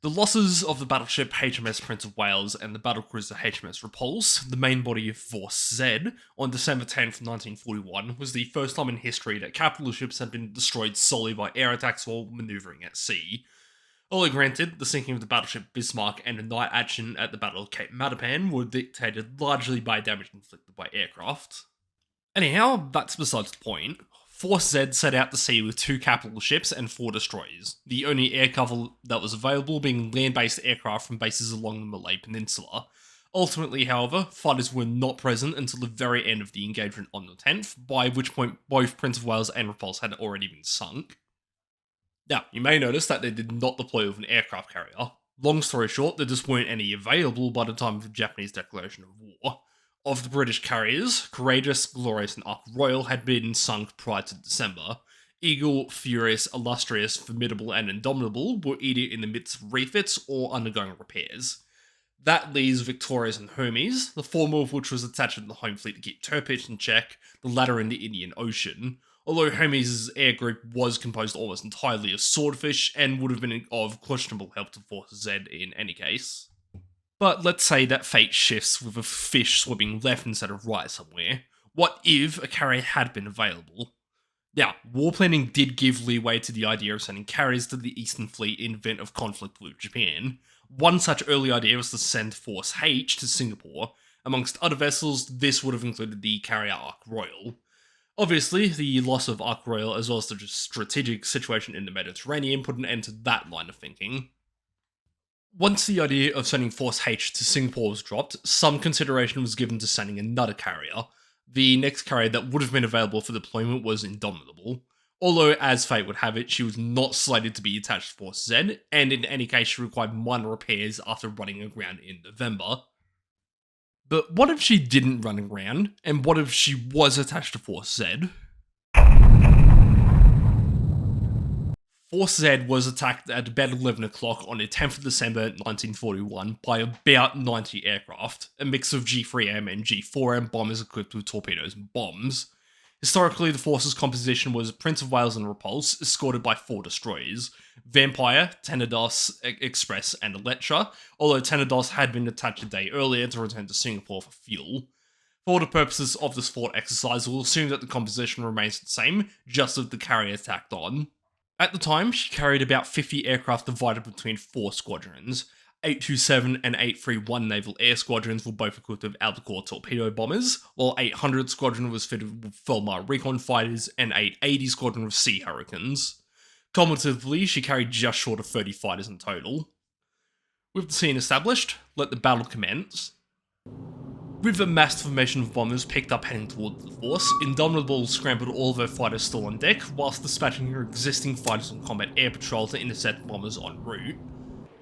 The losses of the battleship HMS Prince of Wales and the battlecruiser HMS Repulse, the main body of Force Z, on December 10th, 1941, was the first time in history that capital ships had been destroyed solely by air attacks while manoeuvring at sea. Although granted, the sinking of the battleship Bismarck and a night action at the Battle of Cape Matapan were dictated largely by damage inflicted by aircraft. Anyhow, that's besides the point. Force Z set out to sea with 2 capital ships and 4 destroyers, the only air cover that was available being land-based aircraft from bases along the Malay Peninsula. Ultimately, however, fighters were not present until the very end of the engagement on the 10th, by which point both Prince of Wales and Repulse had already been sunk. Now, you may notice that they did not deploy with an aircraft carrier. Long story short, there just weren't any available by the time of the Japanese declaration of war. Of the British carriers, Courageous, Glorious, and Ark Royal had been sunk prior to December. Eagle, Furious, Illustrious, Formidable, and Indomitable were either in the midst of refits or undergoing repairs. That leaves Victorious and Hermes, the former of which was attached to the home fleet to keep Tirpitz in check, the latter in the Indian Ocean. Although Hermes' air group was composed almost entirely of swordfish and would have been of questionable help to Force Z in any case. But let's say that fate shifts with a fish swimming left instead of right somewhere. What if a carrier had been available? Now, war planning did give leeway to the idea of sending carriers to the Eastern Fleet in event of conflict with Japan. One such early idea was to send Force H to Singapore. Amongst other vessels, this would have included the carrier Ark Royal. Obviously, the loss of Ark Royal as well as the strategic situation in the Mediterranean put an end to that line of thinking. Once the idea of sending Force H to Singapore was dropped, some consideration was given to sending another carrier. The next carrier that would have been available for deployment was Indomitable. Although, as fate would have it, she was not slated to be attached to Force Z, and in any case she required minor repairs after running aground in November. But what if she didn't run aground, and what if she was attached to Force Z? Force Z was attacked at about 11 o'clock on the 10th of December 1941 by about 90 aircraft, a mix of G3M and G4M bombers equipped with torpedoes and bombs. Historically, the force's composition was Prince of Wales and Repulse, escorted by 4 destroyers: Vampire, Tenedos, Express, and Electra, although Tenedos had been attached a day earlier to return to Singapore for fuel. For the purposes of this fort exercise, we'll assume that the composition remains the same, just with the carrier tacked on. At the time, she carried about 50 aircraft divided between 4 squadrons. 827 and 831 Naval Air Squadrons were both equipped with Albacore torpedo bombers, while 800 Squadron was fitted with Fulmar recon fighters and 880 Squadron with Sea Hurricanes. Cumulatively, she carried just short of 30 fighters in total. With the scene established, let the battle commence. With the massed formation of bombers picked up heading towards the force, Indomitable scrambled all of her fighters still on deck, whilst dispatching her existing fighters on combat air patrol to intercept bombers en route.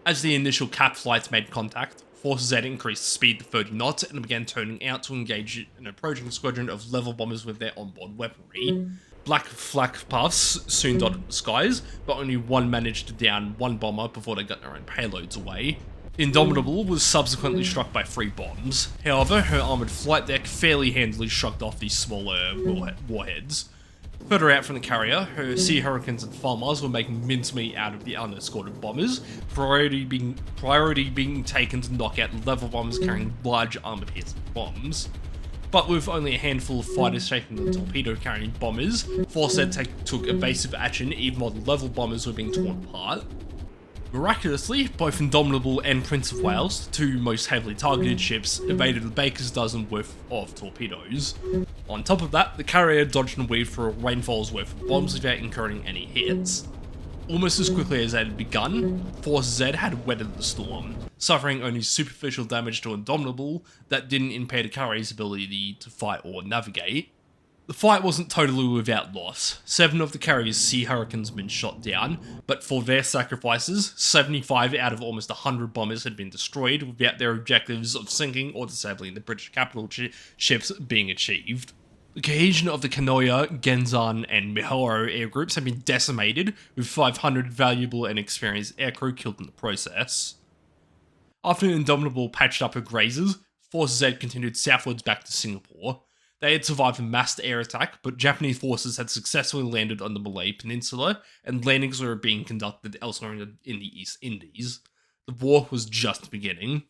As the initial cap flights made contact, Force Z increased speed to 30 knots and began turning out to engage an approaching squadron of level bombers with their onboard weaponry. Black flak puffs soon dotted the skies, but only one managed to down one bomber before they got their own payloads away. Indomitable was subsequently struck by 3 bombs. However, her armoured flight deck fairly handily shrugged off these smaller warheads. Further out from the carrier, her Sea Hurricanes and Fulmars were making mincemeat out of the unescorted bombers, priority being taken to knock out level bombers carrying large armour-piercing bombs. But with only a handful of fighters taking the torpedo-carrying bombers, Force Z took evasive action even while the level bombers were being torn apart. Miraculously, both Indomitable and Prince of Wales, the 2 most heavily targeted ships, evaded a baker's dozen worth of torpedoes. On top of that, the carrier dodged and weaved through a rainfall's worth of bombs without incurring any hits. Almost as quickly as they had begun, Force Z had weathered the storm, suffering only superficial damage to Indomitable that didn't impair the carrier's ability to fight or navigate. The fight wasn't totally without loss. 7 of the carrier's Sea Hurricanes had been shot down, but for their sacrifices, 75 out of almost 100 bombers had been destroyed without their objectives of sinking or disabling the British capital ships being achieved. The cohesion of the Kanoya, Genzan, and Mihoro air groups had been decimated, with 500 valuable and experienced aircrew killed in the process. After Indomitable patched up her grazers, Force Z continued southwards back to Singapore. They had survived a massed air attack, but Japanese forces had successfully landed on the Malay Peninsula, and landings were being conducted elsewhere in the East Indies. The war was just beginning.